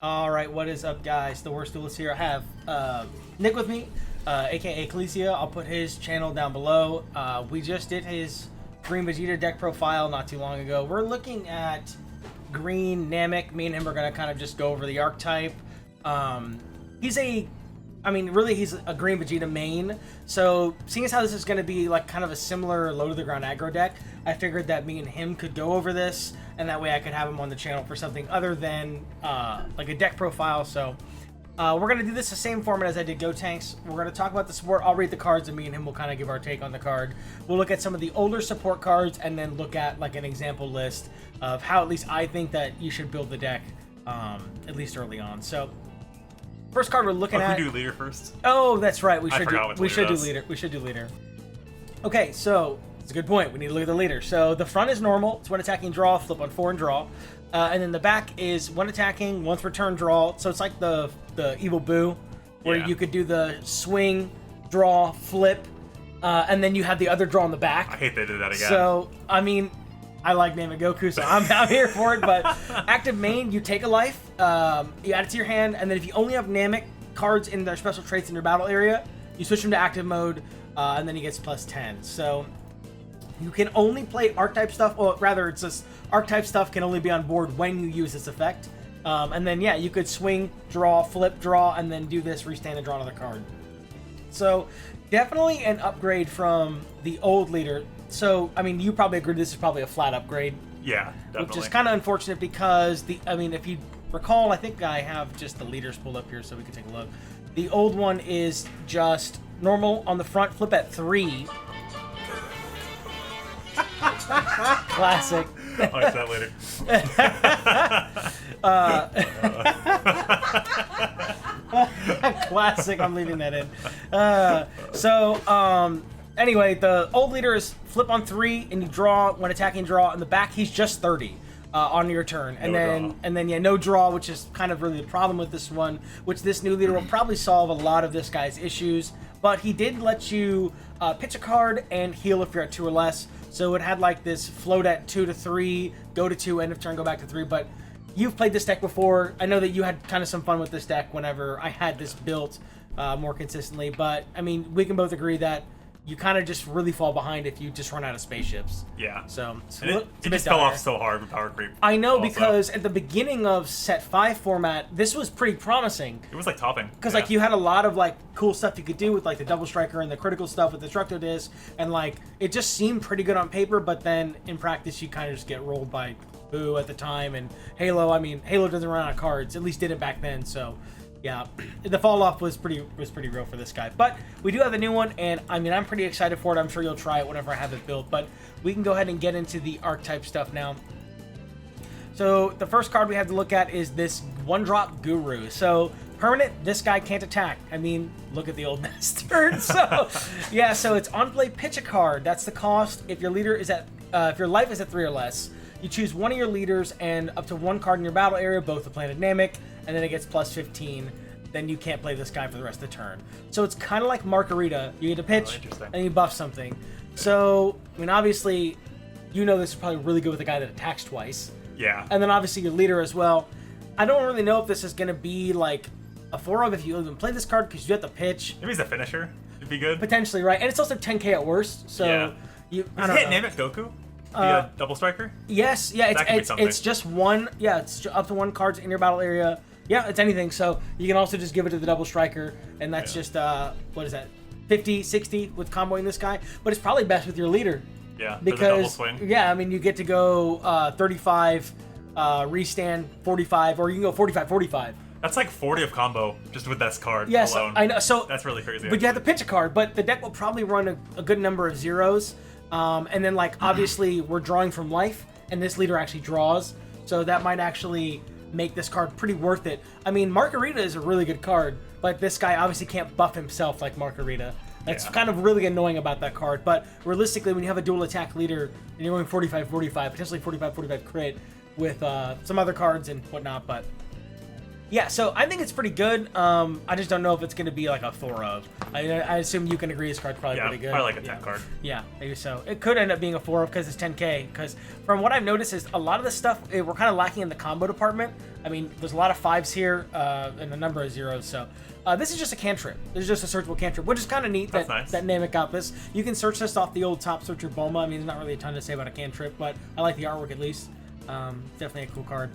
All right, what is up, guys? The Worst Duelist here. I have Nick with me, aka Ecclesia. I'll put his channel down below. We just did his Green Vegeta deck profile not too long ago. We're looking at Green Namek. Me and him are going to kind of just go over the archetype. He's a Green Vegeta main. So, seeing as how this is going to be like kind of a similar low to the ground aggro deck, I figured that me and him could go over this, and that way I could have him on the channel for something other than like a deck profile. So, we're going to do this the same format as I did Go Tanks. We're going to talk about the support. I'll read the cards, and me and him will kind of give our take on the card. We'll look at some of the older support cards, and then look at like an example list of how at least I think that you should build the deck, at least early on. So, first card we're looking at. We do leader first. Oh, that's right. We should do leader. Okay, so it's a good point. We need to look at the leader. So the front is normal. It's one attacking, draw, flip on 4 and draw. And then the back is one attacking, once return, draw. So it's like the Evil Boo, where you could do the swing, draw, flip, and then you have the other draw on the back. I hate they did that again. So, I mean, I like Namek Goku, so I'm here for it. But active main, you take a life, you add it to your hand, and then if you only have Namek cards in their special traits in your battle area, you switch them to active mode, and then he gets plus 10. So you can only play archetype stuff, or rather, it's just archetype stuff can only be on board when you use this effect. And then, yeah, you could swing, draw, flip, draw, and then do this, restand, and draw another card. So definitely an upgrade from the old leader. So, I mean, you probably agree this is probably a flat upgrade. Yeah, definitely. Which is kind of unfortunate because, if you recall, I think I have just the leaders pulled up here so we can take a look. The old one is just normal on the front, flip at 3. Classic. I'll watch that later. Classic, I'm leaving that in. Anyway, the old leader is flip on 3, and you draw when attacking, draw. In the back, he's just 30 on your turn, and then no draw, which is kind of really the problem with this one. Which this new leader will probably solve a lot of this guy's issues. But he did let you pitch a card and heal if you're at 2 or less. So it had like this float at 2 to 3, go to 2, end of turn, go back to 3. But you've played this deck before. I know that you had kind of some fun with this deck whenever I had this built more consistently. But I mean, we can both agree that you kind of just really fall behind if you just run out of spaceships. Yeah. So it just fell off so hard with power creep. I know, also, because at the beginning of set 5 format, this was pretty promising. It was like topping. Because like you had a lot of like cool stuff you could do with like the double striker and the critical stuff with the Destructo Disc, and like it just seemed pretty good on paper, but then in practice you kind of just get rolled by Boo at the time, and Halo. I mean, Halo doesn't run out of cards, at least didn't back then. So yeah, the fall off was pretty real for this guy. But we do have the new one, and I mean, I'm pretty excited for it. I'm sure you'll try it whenever I have it built. But we can go ahead and get into the archetype stuff now. So the first card we have to look at is this 1-drop Guru. So permanent, this guy can't attack. I mean, look at the old bastard. So yeah, so it's on play, pitch a card. That's the cost. If your leader is at, if your life is at 3 or less, you choose one of your leaders and up to 1 card in your battle area, both the planet Namek, and then it gets plus 15. Then you can't play this guy for the rest of the turn. So it's kind of like Margarita. You get to pitch, and you buff something. So, I mean, obviously, you know this is probably really good with a guy that attacks twice. Yeah. And then obviously your leader as well. I don't really know if this is going to be like a 4-of if you even play this card because you have to pitch. Maybe he's a finisher. It'd be good. Potentially, right? And it's also 10k at worst. So yeah. I don't know. Namek Goku? A double striker? Yes, yeah, it's just one. Yeah, it's up to 1 cards in your battle area. Yeah, it's anything. So you can also just give it to the double striker, and that's just what is that, 50, 60 with comboing this guy. But it's probably best with your leader. Yeah, because double swing. Yeah, I mean you get to go 35, restand 45, or you can go 45, 45. That's like 40 of combo just with this card yes, alone. I know. So that's really crazy. But you have to pitch a card. But the deck will probably run a good number of zeros. And then, like, obviously, we're drawing from life, and this leader actually draws, so that might actually make this card pretty worth it. I mean, Margarita is a really good card, but this guy obviously can't buff himself like Margarita. That's kind of really annoying about that card, but realistically, when you have a dual attack leader, and you're going 45-45, potentially 45-45 crit with some other cards and whatnot, but Yeah, so I think it's pretty good. I just don't know if it's going to be like a 4 of. I assume you can agree this card's probably pretty good. Probably like a 10 card. Yeah, maybe so. It could end up being a 4 of because it's 10k. Because from what I've noticed is a lot of this stuff, we're kind of lacking in the combo department. I mean, there's a lot of 5s here and a number of 0s. So this is just a cantrip. This is just a searchable cantrip, which is kind of neat that Namek got this. You can search this off the old Top Searcher Bulma. I mean, there's not really a ton to say about a cantrip, but I like the artwork at least. Definitely a cool card.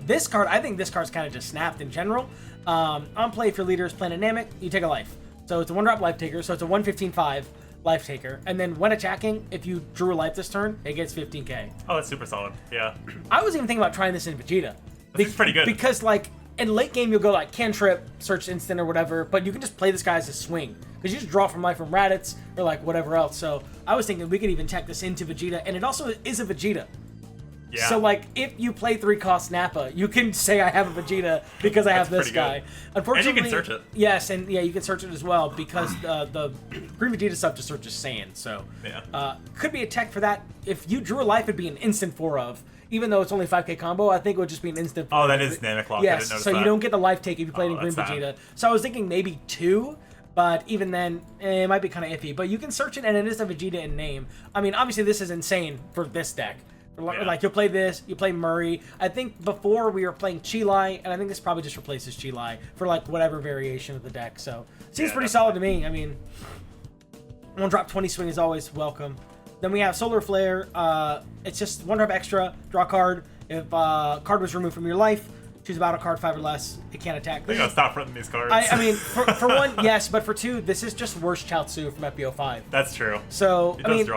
This card, I think this card's kind of just snapped in general. On play, if your leader is playing a Namek, you take a life. So it's a 1-drop life taker, so it's a 1/15/5 life taker. And then when attacking, if you drew a life this turn, it gets 15k. Oh, that's super solid. Yeah. I was even thinking about trying this in Vegeta. It's pretty good. Because, like, in late game, you'll go, like, cantrip, search instant or whatever, but you can just play this guy as a swing. Because you just draw from life from Raditz or, like, whatever else. So I was thinking we could even check this into Vegeta, and it also is a Vegeta. Yeah. So, like, if you play 3-cost Nappa, you can say I have a Vegeta because I have this guy. Unfortunately, and you can search it. Yes, and yeah, you can search it as well because the Green Vegeta stuff just searches Saiyan. So, could be a tech for that. If you drew a life, it'd be an instant 4 of. Even though it's only 5k combo, I think it would just be an instant 4 Oh, that is Namek lock. Yes, I didn't notice so that. you don't get the life take if you played in Green that's Vegeta. sad. So I was thinking maybe 2. But even then, it might be kind of iffy. But you can search it, and it is a Vegeta in name. I mean, obviously, this is insane for this deck. Like, you'll play this, you play Murray. I think before we were playing Chilai, and I think this probably just replaces Chilai for, like, whatever variation of the deck. So, seems pretty solid to me. I mean, 1-drop 20 swing is always welcome. Then we have Solar Flare. It's just 1-drop extra, draw a card. If a card was removed from your life, choose a battle card 5 or less. It can't attack. They gotta stop printing these cards. I mean, for one, yes, but for 2, this is just worse Chaozu from FB05. That's true. So I mean,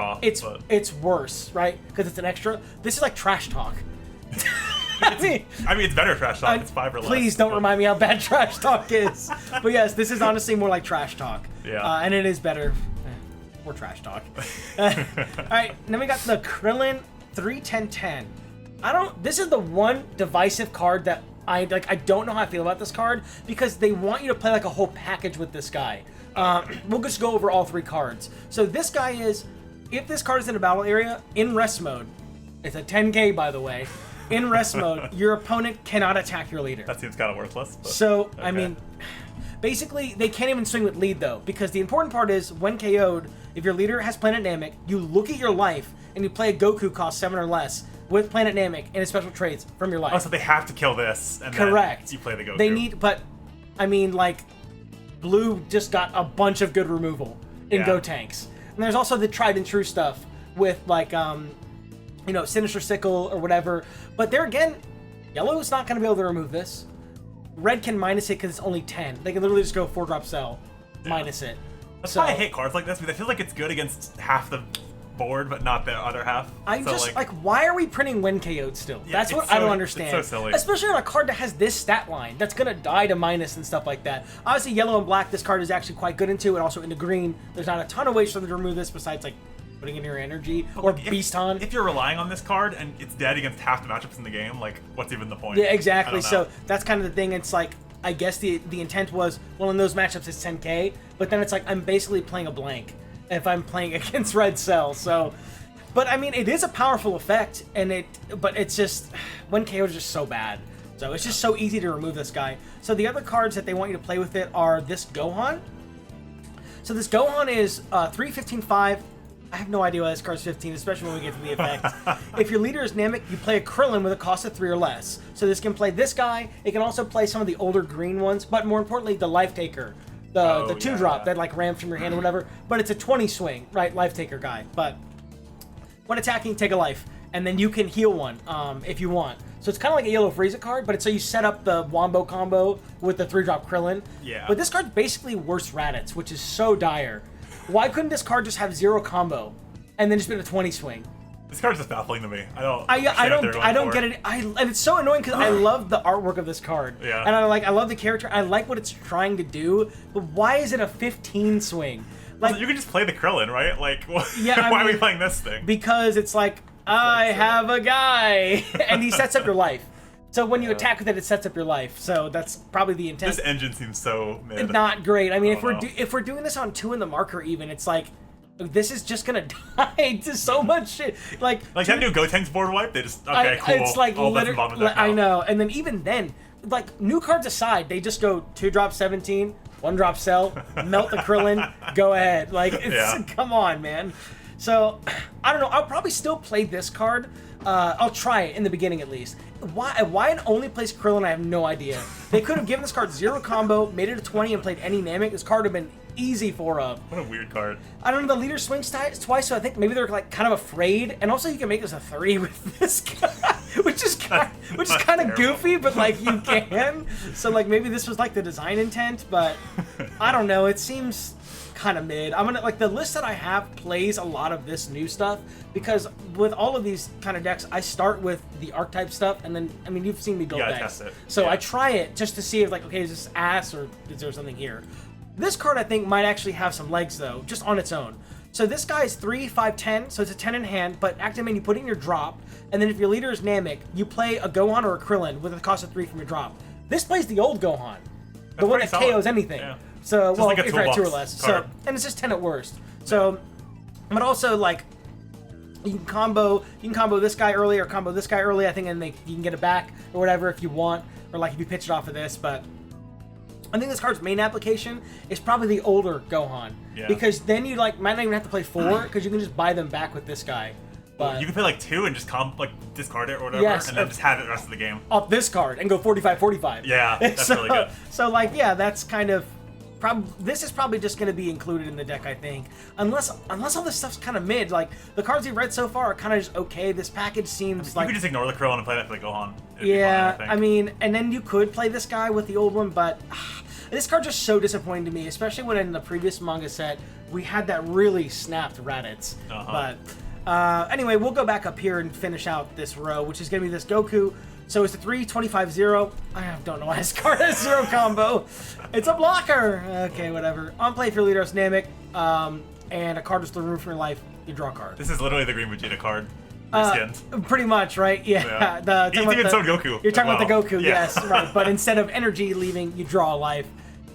it's worse, right? Because it's an extra. This is like trash talk. I mean, it's better trash talk. It's 5 or less. Please don't remind me how bad trash talk is. But yes, this is honestly more like trash talk. Yeah. And it is better. More trash talk. All right, then we got the Krillin 3-10-10. This is the one divisive card that I don't know how I feel about this card because they want you to play like a whole package with this guy. We'll just go over all 3 cards. So this guy is, if this card is in a battle area, in rest mode, it's a 10k by the way, in rest mode, your opponent cannot attack your leader. That seems kind of worthless. But, so, okay. I mean, basically, they can't even swing with lead though, because the important part is, when KO'd, if your leader has Planet Namek, you look at your life, and you play a Goku cost 7 or less, with Planet Namek and his special traits from your life. Oh, so they have to kill this, and correct. Then you play the Goku. They need, but, I mean, like, Blue just got a bunch of good removal in Gotenks. And there's also the tried and true stuff with, like, you know, Sinister Sickle or whatever. But there again, Yellow's not going to be able to remove this. Red can minus it because it's only 10. They can literally just go 4-drop cell, minus it. That's why I hate cards like this, because I feel like it's good against half the board, but not the other half. I'm so just like, why are we printing when KO'd still? Yeah, that's what I don't understand. It's so silly. Especially on a card that has this stat line that's gonna die to minus and stuff like that. Obviously, yellow and black, this card is actually quite good into, and also into green. There's not a ton of ways for them to remove this besides like putting in your energy or Beast on. If you're relying on this card and it's dead against half the matchups in the game, like what's even the point? Yeah, exactly. So that's kind of the thing. It's like, I guess the intent was, well, in those matchups it's 10k, but then it's like I'm basically playing a blank if I'm playing against Red Cell. So. But I mean, it is a powerful effect, but it's just, when KO is just so bad. So it's just so easy to remove this guy. So the other cards that they want you to play with it are this Gohan. So this Gohan is 3-15-5. I have no idea why this card's 15, especially when we get to the effect. If your leader is Namek, you play a Krillin with a cost of 3 or less. So this can play this guy. It can also play some of the older green ones, but more importantly, the Life Taker. The 2-drop that like rams from your hand or whatever. But it's a 20 swing, right? Life Taker guy. But when attacking, take a life, and then you can heal one if you want. So it's kind of like a Yellow Frieza card, but it's so you set up the Wombo combo with the 3-drop Krillin. Yeah. But this card's basically worse Raditz, which is so dire. Why couldn't this card just have 0 combo and then just been a 20 swing? This card's just baffling to me. I don't get it. And it's so annoying because I love the artwork of this card. Yeah. And I love the character. I like what it's trying to do, but why is it a 15 swing? Like, you can just play the Krillin, right? Like, why are we playing this thing? Because it's like, I have a guy, and he sets up your life. So when you attack with it, it sets up your life. So that's probably the intent. This engine seems so mid. Not great. I mean, if we're doing this on 2 in the marker, even, it's like, this is just gonna die to so much shit. Like that new Gotenks board wipe, they just cool. It's like literally. I know. And then even then, like, new cards aside, they just go 2-drop 17, 1-drop Cell, melt the Krillin, go ahead. Like, it's, come on, man. So, I don't know. I'll probably still play this card. I'll try it in the beginning at least. Why it only plays Krillin, I have no idea. They could have given this card 0 combo, made it a 20, and played any Namek. This card would have been easy for a... What a weird card. I don't know, the leader swings twice, so I think maybe they're like kind of afraid. And also you can make this a 3 with this guy, which is kind of goofy, but like you can. So like maybe this was like the design intent, but I don't know, it seems kind of mid. I'm gonna, like, the list that I have plays a lot of this new stuff, because with all of these kind of decks, I start with the archetype stuff, and then, I mean, you've seen me build decks. Test it. So I try it just to see if, like, okay, is this ass, or is there something here? This card, I think, might actually have some legs, though, just on its own. So this guy is 3, 5, 10, so it's a 10 in hand, but activate, you put it in your drop, and then if your leader is Namek, you play a Gohan or a Krillin with a cost of 3 from your drop. This plays the old Gohan, the one that KOs anything. Yeah. So, well, like if you're at 2 or less. So, and it's just 10 at worst. So, but also, like, you can combo this guy early or combo this guy early, I think, and you can get it back or whatever if you want, or like if you pitch it off of this, but I think this card's main application is probably the older Gohan. Yeah. Because then you, like, might not even have to play 4, because you can just buy them back with this guy. But you can play like 2 and just discard it or whatever, and then just have it the rest of the game. Off this card and go 45-45. Yeah, that's really good. So, like, yeah, that's kind of... this is probably just going to be included in the deck, I think. Unless all this stuff's kind of mid. Like, the cards we've read so far are kind of just okay. This package seems like... You could just ignore the Krillin and play that for the Gohan. Yeah, I mean, and then you could play this guy with the old one, but... this card's just so disappointing to me, especially when in the previous manga set, we had that really snapped Raditz. But, anyway, we'll go back up here and finish out this row, which is going to be this Goku. So it's a 3-25-0. I don't know why this card has 0 combo. It's a blocker. Okay, whatever. On play if your leader is Namek, and a card is the room from your life, you draw a card. This is literally the Green Vegeta card. Reskinned. Pretty much, right? Yeah. He's even so Goku. You're talking about the Goku, yes, right. But instead of energy leaving, you draw a life.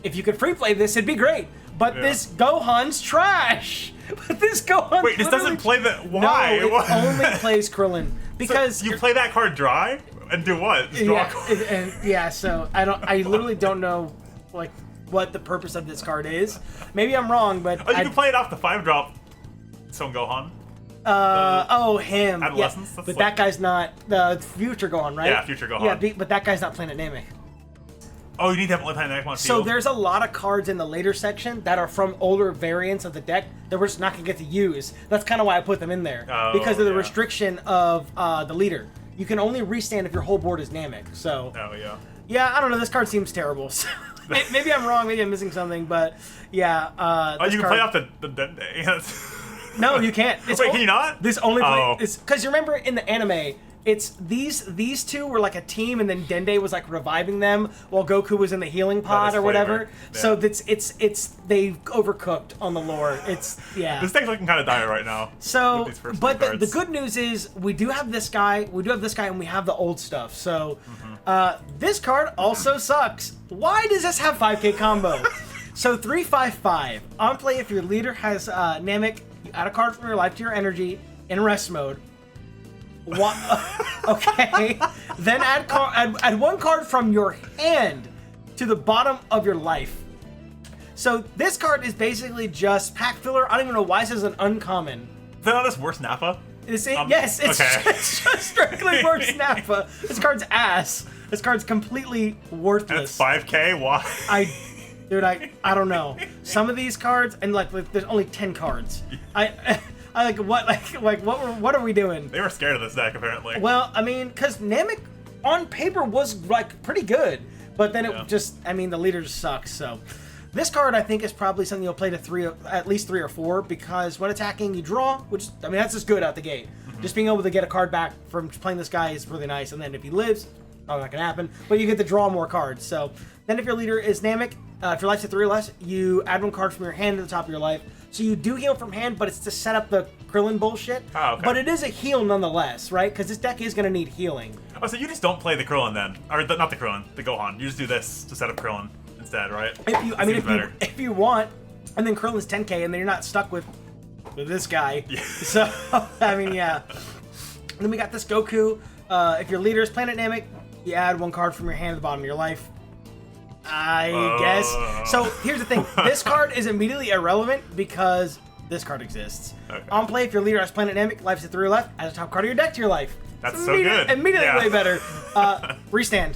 If you could free play this, it'd be great. But this Gohan's trash. But this Gohan. Wait, this doesn't play the. Why? No, it only plays Krillin because so you play that card dry and do what? Just draw a card. So I literally don't know, like, what the purpose of this card is. Maybe I'm wrong, but you can play it off the 5-drop Son Gohan. Him. Adolescence. Yeah. But that guy's not the future Gohan, right? Yeah, future Gohan. Yeah, but that guy's not Planet Namek. Oh, you need to have Planet Namek on field. So there's a lot of cards in the later section that are from older variants of the deck that we're just not going to get to use. That's kind of why I put them in there. Because of the restriction of the leader. You can only restand if your whole board is Namek. So. Oh, yeah. Yeah, I don't know. This card seems terrible. So maybe I'm wrong. Maybe I'm missing something. But, yeah. You can play off the Dende. No, you can't. Wait, can you not? This only plays... Because you remember in the anime... It's these two were like a team, and then Dende was like reviving them while Goku was in the healing pod or whatever. Yeah. So it's they overcooked on the lore. It's This deck's looking kind of dire right now. So, but the good news is we do have this guy, and we have the old stuff. So this card also sucks. Why does this have 5k combo? So 3/5/5 on play if your leader has Namek, you add a card from your life to your energy in rest mode. Okay. Then add 1 card from your hand to the bottom of your life. So this card is basically just pack filler. I don't even know why this is an uncommon. Is that not this worse Nappa? Yes, it's just strictly worse Nappa. This card's ass. This card's completely worthless. That's 5k? Why? Dude, I don't know. Some of these cards, and like there's only 10 cards. What are we doing? They were scared of this deck, apparently. Well, I mean, because Namek on paper was like pretty good, but then it just, I mean, the leader just sucks. So this card, I think, is probably something you'll play to at least 3 or 4, because when attacking, you draw, which, I mean, that's just good out the gate. Just being able to get a card back from playing this guy is really nice, and then if he lives, probably not gonna happen, but you get to draw more cards. So then if your leader is Namek, if your life's at 3 or less, you add 1 card from your hand to the top of your life. So you do heal from hand, but it's to set up the Krillin bullshit. Oh, okay. But it is a heal nonetheless, right? Because this deck is going to need healing. Oh, so you just don't play the Krillin then? Or not the Krillin, the Gohan. You just do this to set up Krillin instead, right? If you want, and then Krillin's 10k, and then you're not stuck with this guy. Yeah. So, I mean, yeah. And then we got this Goku. If your leader is Planet Namek, You add 1 card from your hand to the bottom of your life. I guess. So here's the thing. This card is immediately irrelevant because this card exists. Okay. On play, if your leader has Planet Namek, life's at 3 or left, add a top card of your deck to your life. That's so good. Immediately way better. Restand.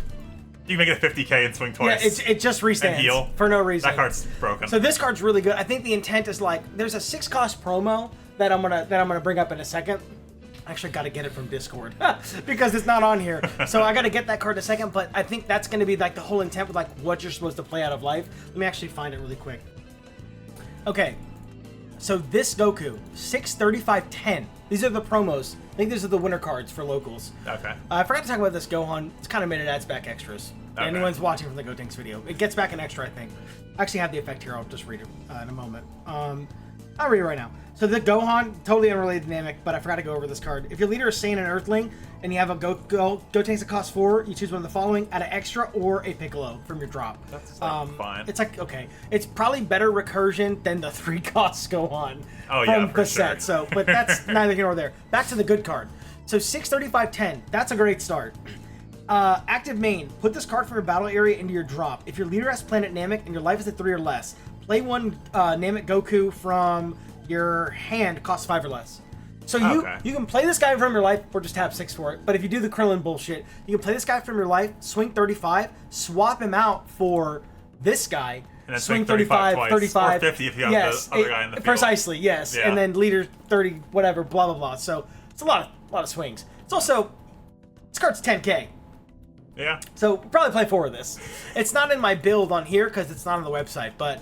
You can make it a 50k and swing twice. Yeah, it just restands. And heal. For no reason. That card's broken. So this card's really good. I think the intent is like, there's a 6-cost promo that I'm gonna bring up in a second. I actually got to get it from Discord because it's not on here. So I got to get that card in a second, but I think that's going to be like the whole intent with like what you're supposed to play out of life. Let me actually find it really quick. Okay. So this Goku, 63510. These are the promos. I think these are the winner cards for locals. Okay. I forgot to talk about this Gohan. It's kind of made it adds back extras. Okay. Anyone's watching from the Gotenks video. It gets back an extra, I think. I actually have the effect here. I'll just read it in a moment. I'll read it right now. So the Gohan, totally unrelated to Namek, but I forgot to go over this card. If your leader is Saiyan and Earthling, and you have a Gotenks that costs 4, you choose one of the following: add an extra or a Piccolo from your drop. That's fine. It's like, okay, it's probably better recursion than the 3 costs Gohan from the set. So, but that's neither here nor there. Back to the good card. So 63510, that's a great start. Active main, put this card from your battle area into your drop. If your leader has Planet Namek and your life is at 3 or less, play 1 Namek Goku from your hand, costs 5 or less. So you can play this guy from your life or just have 6 for it. But if you do the Krillin bullshit, you can play this guy from your life, swing 35, swap him out for this guy, and then swing 35, twice, 35. Or 50 if you have the other guy in the field. Precisely, yes. Yeah. And then leader 30, whatever, blah, blah, blah. So it's a lot of swings. It's also, this card's 10k. Yeah. So probably play 4 of this. It's not in my build on here because it's not on the website, but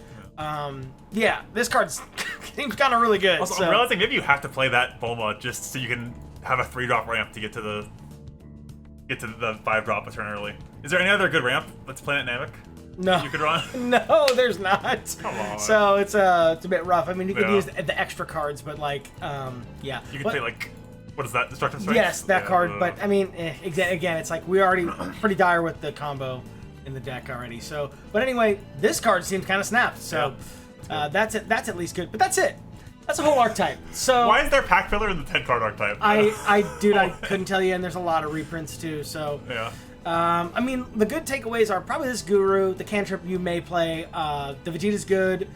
yeah, this card's seems kind of really good. Also, I'm realizing maybe you have to play that Bulma just so you can have a 3-drop ramp to get to the 5-drop a turn early. Is there any other good ramp that's Planet Namek? No. You could run? No, there's not. Come on. So it's a bit rough. I mean, you could use the extra cards, but like, yeah. You could play like, what is that? Destructive Strength? Yes, that card. But I mean, again, it's like we already pretty dire with the combo in the deck already. So, but anyway, this card seems kind of snapped. So that's it. That's at least good. But that's it. That's a whole archetype. So why is there pack filler in the 10-card archetype? Dude, I couldn't tell you. And there's a lot of reprints too. So yeah. I mean, the good takeaways are probably this Guru, the cantrip you may play. The Vegeta's good.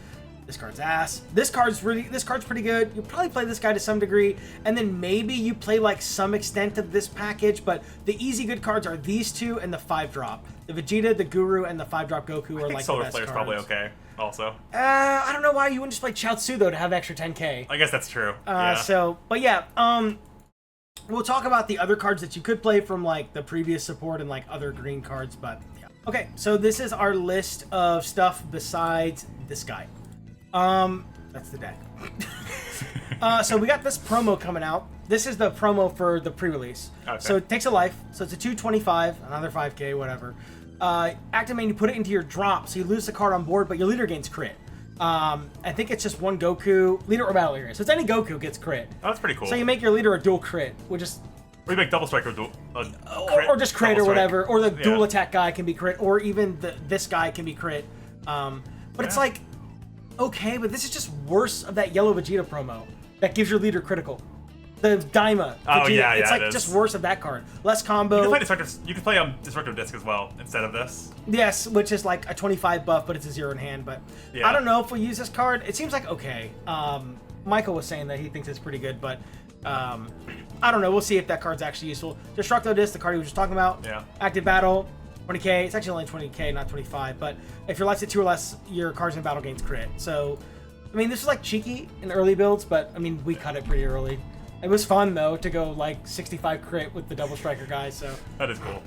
This card's ass. This card's pretty good. You'll probably play this guy to some degree, and then maybe you play like some extent of this package, but the easy good cards are these 2 and the 5-drop. The Vegeta, the Guru, and the 5-drop Goku are like Solar the best Flare's cards. probably okay, also. I don't know why you wouldn't just play Chaozu, though, to have extra 10k. I guess that's true. Yeah. So, but yeah, we'll talk about the other cards that you could play from like the previous support and like other green cards, but yeah. Okay, so this is our list of stuff besides this guy. That's the deck. So we got this promo coming out. This is the promo for the pre-release. Okay. So it takes a life. So it's a 225, another 5k, whatever. Active main, you put it into your drop, so you lose the card on board, but your leader gains crit. I think it's just 1 Goku, leader or battle area. So it's any Goku gets crit. Oh, that's pretty cool. So you make your leader a dual crit, which is... Or you make double strike or dual... or just crit or whatever. Or the dual attack guy can be crit, or even this guy can be crit. But it's like... Okay, but this is just worse of that yellow Vegeta promo that gives your leader critical. The Daima Vegeta, oh yeah, it's like just worse of that card. Less combo. You can play Destructive Disc as well instead of this. Yes, which is like a 25 buff, but it's a 0 in hand. But yeah. I don't know if we use this card. It seems like okay. Michael was saying that he thinks it's pretty good, but I don't know. We'll see if that card's actually useful. Destructive Disc, the card we were just talking about. Yeah. Active Battle. 20k. It's actually only 20k, not 25. But if your life's at 2 or less, your cards in battle gains crit. So, I mean, this was like cheeky in early builds, but I mean, we cut it pretty early. It was fun though to go like 65 crit with the double striker guy. So that is cool.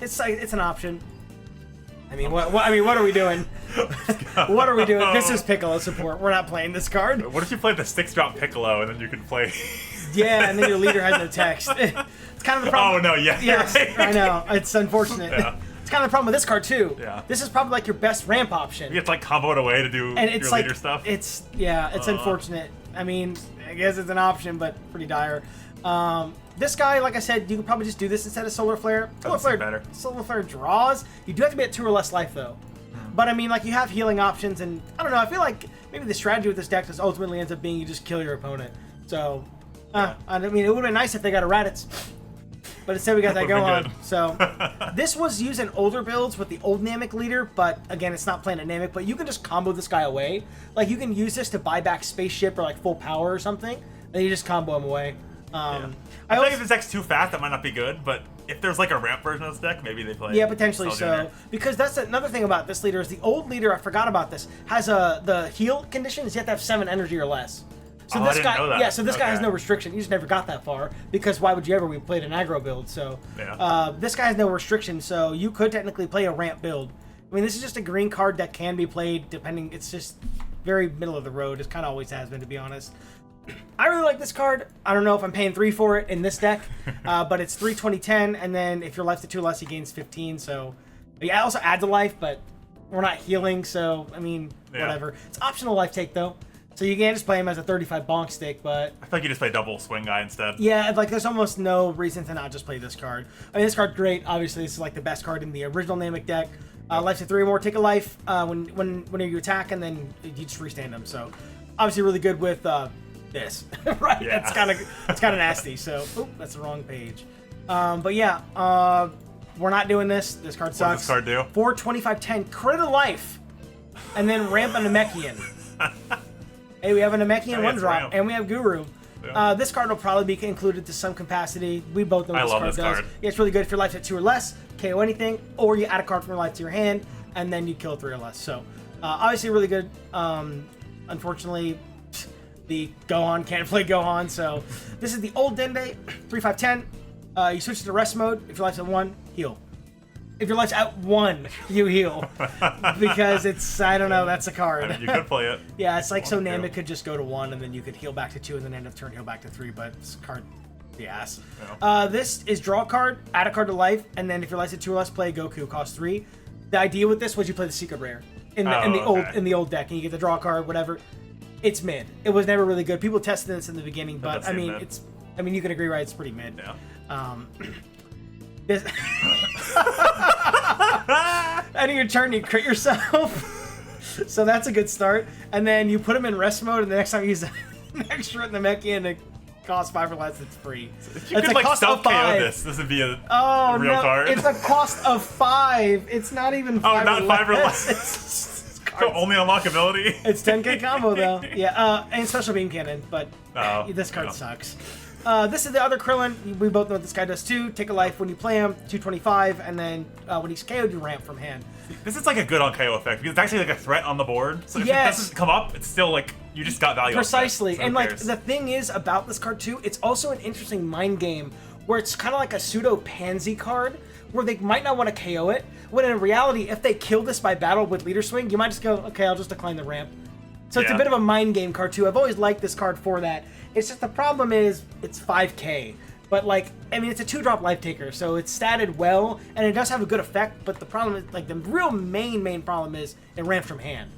It's like it's an option. I mean, what are we doing? What are we doing? This is Piccolo support. We're not playing this card. What if you play the 6-drop Piccolo and then you can play? Yeah, and then your leader has no text. It's kind of the problem. Oh no, yeah. Yes, right. I know. It's unfortunate. Yeah. It's kind of the problem with this card too. Yeah. This is probably like your best ramp option. You have to like combo it away to do and it's your like, leader stuff. It's unfortunate. I mean, I guess it's an option, but pretty dire. This guy, like I said, you could probably just do this instead of Solar Flare. Solar Flare draws. You do have to be at 2 or less life though. But I mean, like you have healing options, and I don't know. I feel like maybe the strategy with this deck just ultimately ends up being you just kill your opponent. So, I mean, it would have been nice if they got a Raditz. But instead we got that Would've been Gohan. good. So this was used in older builds with the old Namek leader, but again, it's not playing at Namek. But you can just combo this guy away. Like you can use this to buy back spaceship or like full power or something, and you just combo him away. I think if this deck's too fast, that might not be good. But if there's like a ramp version of this deck, maybe they play. Yeah, potentially Cell so. Jr. Because that's another thing about this leader is the old leader. I forgot about this. Has the heal condition is you have to have 7 energy or less. So I this didn't guy, know that. yeah. So this guy has Okay. no restriction. You just never got that far because why would you ever? We played an aggro build, so Yeah. this guy has no restriction. So you could technically play a ramp build. I mean, this is just a green card that can be played depending. It's just very middle of the road. It kind of always has been, to be honest. I really like this card. I don't know if I'm paying 3 for it in this deck, but it's 3, 20, 10, and then if your life's to 2 less, he gains 15. So yeah, it also adds a life, but we're not healing, so I mean, whatever. It's optional life take though, so you can just play him as a 35 bonk stick. But I feel like you just play double swing guy instead. yeah, like there's almost no reason to not just play this card. I mean, this card's great. Obviously, this is like the best card in the original Namek deck. Life's to 3 or more, take a life when you attack, and then you just restand them. So obviously, really good with. This right Yeah. it's kind of nasty, so that's the wrong page, but yeah, we're not doing this card sucks. What does this card do? 4, 25, 10 crit a life and then ramp a Namekian. Hey, we have a Namekian Oh, one it's drop ramp. and we have Guru. Yeah. This card will probably be included to some capacity. We both know what I this love card this does. card. Yeah, it's really good if your life's at 2 or less, KO anything, or you add a card from your life to your hand and then you kill 3 or less. So obviously really good. Unfortunately, the Gohan can't play Gohan, so this is the old Dende, 3, 5, 10. You switch to rest mode. If your life's at 1, heal. If your life's at 1, you heal. Because it's, I don't know, that's a card. I mean, you could play it. Yeah, it's like so One, Namek two. could just go to 1 and then you could heal back to 2 and then end of turn heal back to 3, but this card, the ass. Yeah. This is draw a card, add a card to life, and then if your life's at 2 or less, play Goku, cost 3. The idea with this was you play the secret rare in the old deck, and you get the draw card, whatever. It's mid. It was never really good. People tested this in the beginning, but does I seem mean, mid. I mean, you can agree, right? It's pretty mid. Yeah. This end of your turn, you crit yourself. So that's a good start. And then you put him in rest mode, and the next time you use an extra Namekian, it costs 5 or less. It's free. If you It's could a like cost self of KO 5. this would be a Oh real no! card. It's a cost of 5. It's not even 5. not 5 or less. It's So only unlockability. It's 10k combo though. Yeah, and special beam cannon, but Oh, this card yeah. sucks. This is the other Krillin. We both know what this guy does too. Take a life when you play him, 225, and then when he's KO'd, you ramp from hand. This is like a good on KO effect because it's actually like a threat on the board. So if Yes. it doesn't come up, it's still like you just got value. Precisely. Off it, so And who like cares? the thing is about this card too, it's also an interesting mind game where it's kind of like a pseudo pansy card where they might not want to KO it, when in reality, if they kill this by battle with leader swing, you might just go, okay, I'll just decline the ramp. So it's a Yeah. bit of a mind game card too. I've always liked this card for that. It's just the problem is it's 5k. But like, I mean, it's a 2-drop life taker, so it's statted well, and it does have a good effect, but the problem is, like, the real main problem is it ramps from hand.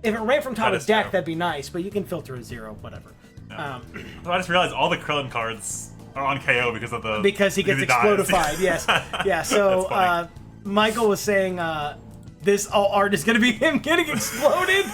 If it ran from top That of is deck, true. that'd be nice, but you can filter a 0, whatever. So I just realized all the Krillin cards are on KO because of the Because he gets dies. explodified, yes. Yeah, so That's funny. Michael was saying this all art is going to be him getting exploded,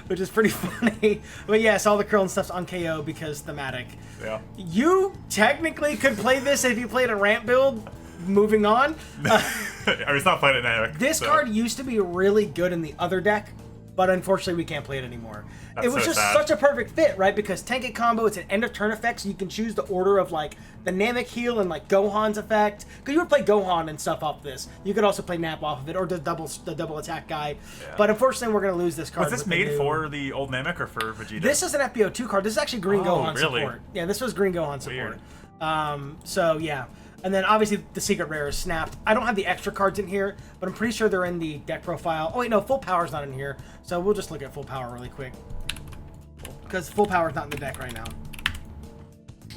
which is pretty funny. But yes, all the Krillin stuff's on KO because thematic. Yeah. You technically could play this if you played a ramp build. Moving on. I mean, it's not playing it Namek. This so. card used to be really good in the other deck, but unfortunately we can't play it anymore. That's it was so just sad. such a perfect fit, right? Because 10k combo, it's an end of turn effect, so you can choose the order of like the Namek heal and like Gohan's effect. Because you would play Gohan and stuff off this. You could also play Nap off of it, or the double attack guy. Yeah. But unfortunately, we're gonna lose this card. Was this with the made new- for the old Namek or for Vegeta? This is an FBO2 card. This is actually Green Oh, Gohan really? support. Yeah, this was Green Gohan support. Weird. So yeah. And then obviously the secret rare is snapped. I don't have the extra cards in here, but I'm pretty sure they're in the deck profile. Oh wait, no, full power's not in here. So we'll just look at full power really quick. Because full power's not in the deck right now.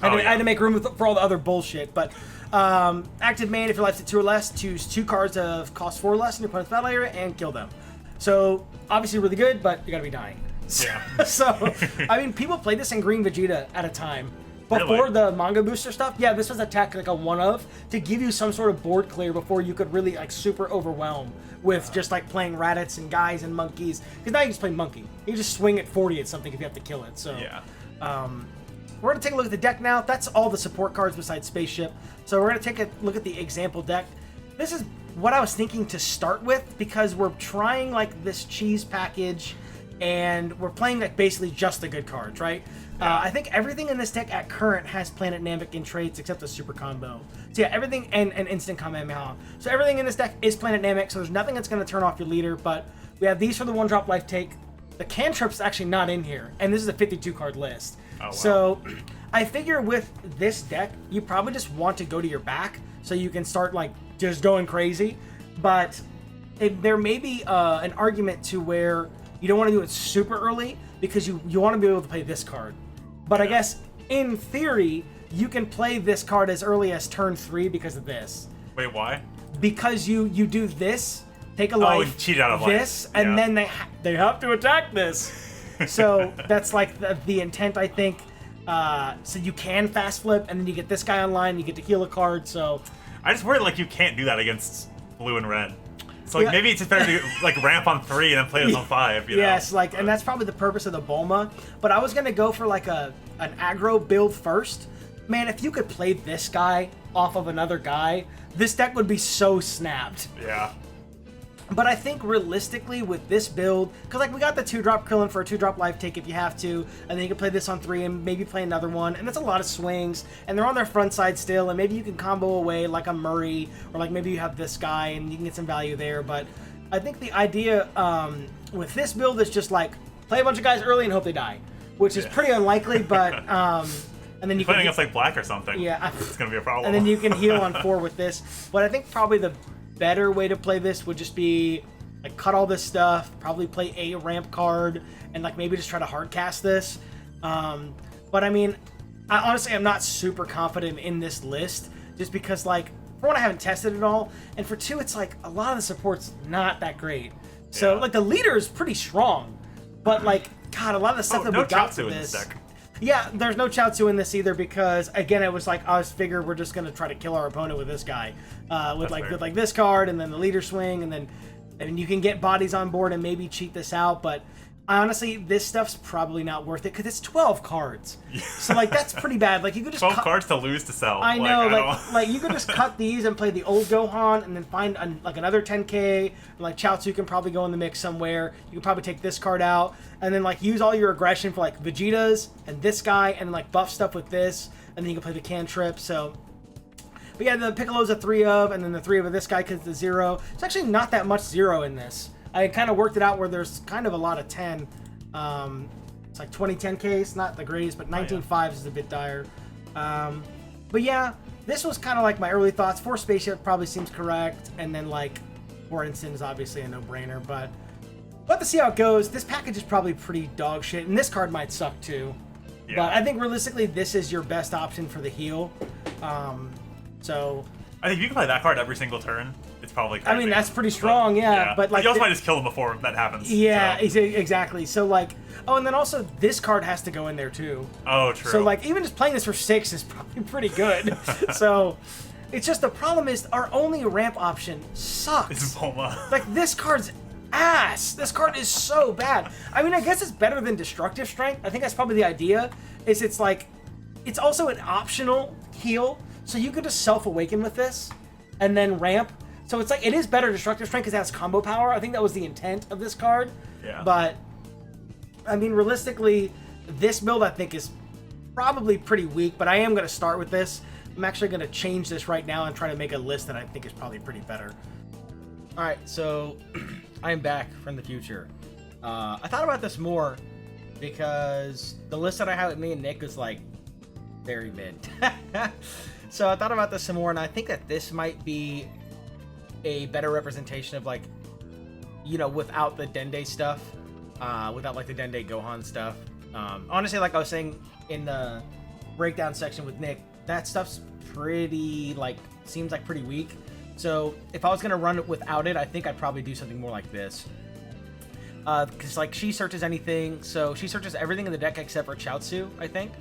I had to make room for all the other bullshit, but active main, if your life's at 2 or less, choose 2 cards of cost 4 or less in your opponent's battle area and kill them. So obviously really good, but you're gonna be dying. Yeah. So I mean, people played this in Green Vegeta at a time. Before Really? the manga booster stuff, yeah, this was a tactic like a one-of to give you some sort of board clear before you could really like super overwhelm with just like playing Raditz and guys and monkeys. Because now you just play monkey. You just swing at 40 at something if you have to kill it. So Yeah. we're going to take a look at the deck now. That's all the support cards besides Spaceship. So we're going to take a look at the example deck. This is what I was thinking to start with because we're trying like this cheese package and we're playing like basically just the good cards, right? I think everything in this deck at current has Planet Namek in traits except the super combo. So yeah, everything and instant Kamehameha. So everything in this deck is Planet Namek, so there's nothing that's going to turn off your leader, but we have these for the 1-drop life take. The cantrip's actually not in here, and this is a 52 card list. Oh, wow. So I figure with this deck, you probably just want to go to your back so you can start like just going crazy. But there may be an argument to where you don't want to do it super early because you want to be able to play this card. But I guess in theory, you can play this card as early as turn 3 because of this. Wait, why? Because you do this, take a life, and cheat out of this, life. and then they have to attack this. So that's like the intent, I think. So you can fast flip, and then you get this guy online, you get to heal a card. So I just worry like you can't do that against blue and red. So like maybe it's just better to like ramp on 3 and then play this on 5. You know? Yes, like, and that's probably the purpose of the Bulma. But I was gonna go for like an aggro build first. Man, if you could play this guy off of another guy, this deck would be so snapped. Yeah. But I think realistically with this build, because like we got the 2-drop Krillin for a 2-drop life take if you have to, and then you can play this on 3 and maybe play another one, and that's a lot of swings, and they're on their front side still, and maybe you can combo away like a Murray, or like maybe you have this guy and you can get some value there. But I think the idea with this build is just like play a bunch of guys early and hope they die, which is pretty unlikely, but and then you playing can against like black or something. Yeah, it's gonna be a problem. And then you can heal on 4 with this. But I think probably the better way to play this would just be like cut all this stuff, probably play a ramp card, and like maybe just try to hard cast this. But I mean, I'm not super confident in this list just because like for one I haven't tested it all, and for 2 it's like a lot of the support's not that great. So like the leader is pretty strong, but like God, a lot of the stuff that we got to this deck. Yeah, there's no Chaozu in this either because again it was like I was figured we're just gonna try to kill our opponent with this guy, with this card and then the leader swing and then you can get bodies on board and maybe cheat this out, but honestly this stuff's probably not worth it because it's 12 cards. So like that's pretty bad. Like you could just 12 cards to lose to sell. I know, like you could just cut these and play the old Gohan and then find like another 10k. Like Chaozu can probably go in the mix somewhere. You could probably take this card out and then like use all your aggression for like Vegeta's and this guy and then like buff stuff with this and then you can play the cantrip. So, but yeah, the Piccolo's a 3 of and then the 3 of this guy because the 0. It's actually not that much 0 in this. I kind of worked it out where there's kind of a lot of 10. It's like 20 10Ks, not the greatest, but 19 5s is a bit dire. But yeah, this was kind of like my early thoughts. 4 Spaceship probably seems correct, and then like 4 Instant is obviously a no-brainer, but we'll have to see how it goes. This package is probably pretty dog shit, and this card might suck too. Yeah. But I think realistically, this is your best option for the heal. So I think if you can play that card every single turn, it's probably crazy. I mean, that's pretty strong, yeah. But like, you also might just kill him before that happens. Yeah, so. Exactly. So like, oh, and then also this card has to go in there too. Oh, true. So like, even just playing this for 6 is probably pretty good. So it's just the problem is our only ramp option sucks. It's Bulma. Like this card's ass. This card is so bad. I mean, I guess it's better than Destructive Strength. I think that's probably the idea. It's like, it's also an optional heal, so you could just self-awaken with this and then ramp. So it's like, it is better Destructive Strength because it has combo power. I think that was the intent of this card. Yeah. But, I mean, realistically, this build I think is probably pretty weak, but I am going to start with this. I'm actually going to change this right now and try to make a list that I think is probably pretty better. Alright, so I am back from the future. I thought about this more because the list that I had with me and Nick was like very mid. So I thought about this some more, and I think that this might be a better representation of like, you know, without the Dende stuff, without like the Dende Gohan stuff. Honestly, like I was saying in the breakdown section with Nick, that stuff's pretty like, seems like pretty weak. So if I was gonna run it without it, I think I'd probably do something more like this. Because like she searches anything, so she searches everything in the deck except for Chaozu, I think,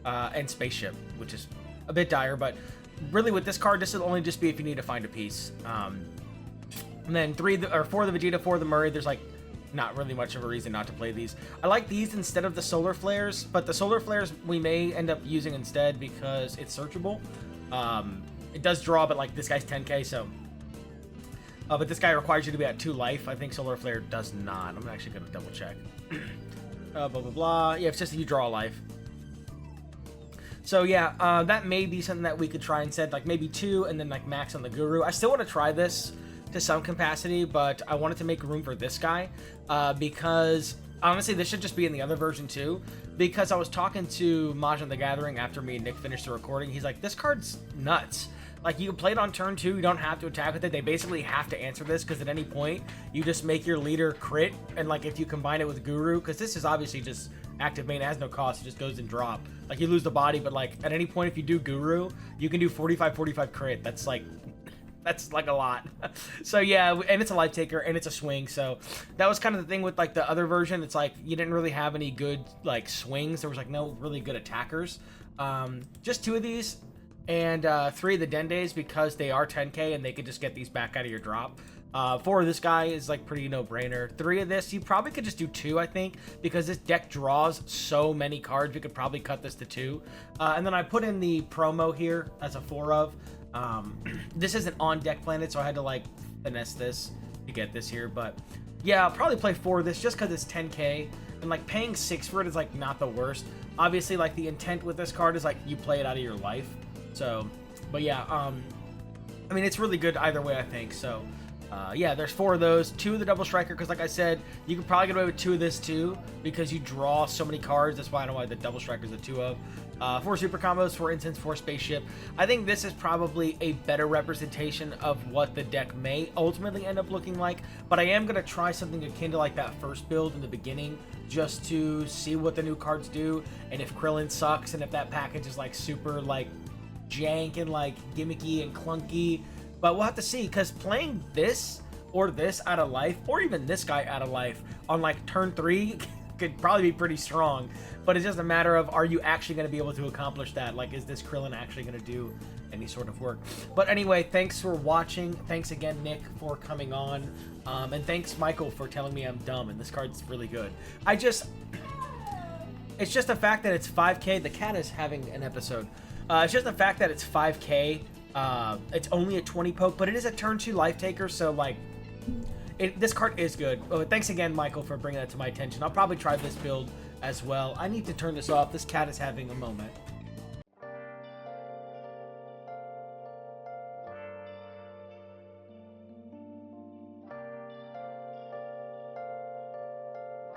and Spaceship, which is a bit dire, but really with this card, this will only just be if you need to find a piece. And then 4 the Vegeta, 4 the Murray. There's like not really much of a reason not to play these. I like these instead of the solar flares, but the solar flares we may end up using instead because it's searchable. It does draw, but like this guy's 10k, so. But this guy requires you to be at 2 life. I think solar flare does not. I'm actually gonna double check. Blah blah blah. Yeah, it's just you draw a life. So yeah, that may be something that we could try instead, like maybe 2 and then like max on the Guru. I still want to try this to some capacity, but I wanted to make room for this guy because honestly, this should just be in the other version too. Because I was talking to Mahjong the Gathering after me and Nick finished the recording. He's like, this card's nuts. Like, you can play it on turn 2, you don't have to attack with it. They basically have to answer this, because at any point, you just make your leader crit, and, like, if you combine it with Guru, because this is obviously just active main, it has no cost, it just goes and drop. Like, you lose the body, but, like, at any point, if you do Guru, you can do 45-45 crit. That's, like a lot. So, yeah, and it's a life taker, and it's a swing, so that was kind of the thing with, like, the other version. It's, like, you didn't really have any good, like, swings. There was, like, no really good attackers. Just 2 of these, and 3 of the Dendes, because they are 10k and they could just get these back out of your drop. 4 of this guy is like pretty no-brainer. 3 of this, you probably could just do 2, I think, because this deck draws so many cards. We could probably cut this to 2. And then I put in the promo here as a 4 of. This is an on-deck planet, so I had to like finesse this to get this here. But yeah, I'll probably play 4 of this just because it's 10k. And like paying 6 for it is like not the worst. Obviously, like the intent with this card is like you play it out of your life. So, but yeah, I mean, it's really good either way, I think. So, yeah, there's 4 of those. 2 of the double striker, because like I said, you can probably get away with 2 of this too, because you draw so many cards. That's why I know why the double striker is a 2 of. 4 super combos, 4 instants, 4 spaceship. I think this is probably a better representation of what the deck may ultimately end up looking like, but I am going to try something akin to like that first build in the beginning, just to see what the new cards do, and if Krillin sucks, and if that package is like super like jank and like gimmicky and clunky. But we'll have to see, because playing this or this out of life, or even this guy out of life on like turn 3 could probably be pretty strong. But it's just a matter of, are you actually going to be able to accomplish that? Like, is this Krillin actually going to do any sort of work? But anyway, thanks for watching. Thanks again, Nick, for coming on. And thanks, Michael, for telling me I'm dumb, and this card's really good. It's just the fact that it's 5k. The cat is having an episode. It's just the fact that it's 5k. It's only a 20 poke, but it is a turn 2 life taker, so like, this card is good. Thanks again, Michael, for bringing that to my attention. I'll probably try this build as well. I need to turn this off. This cat is having a moment.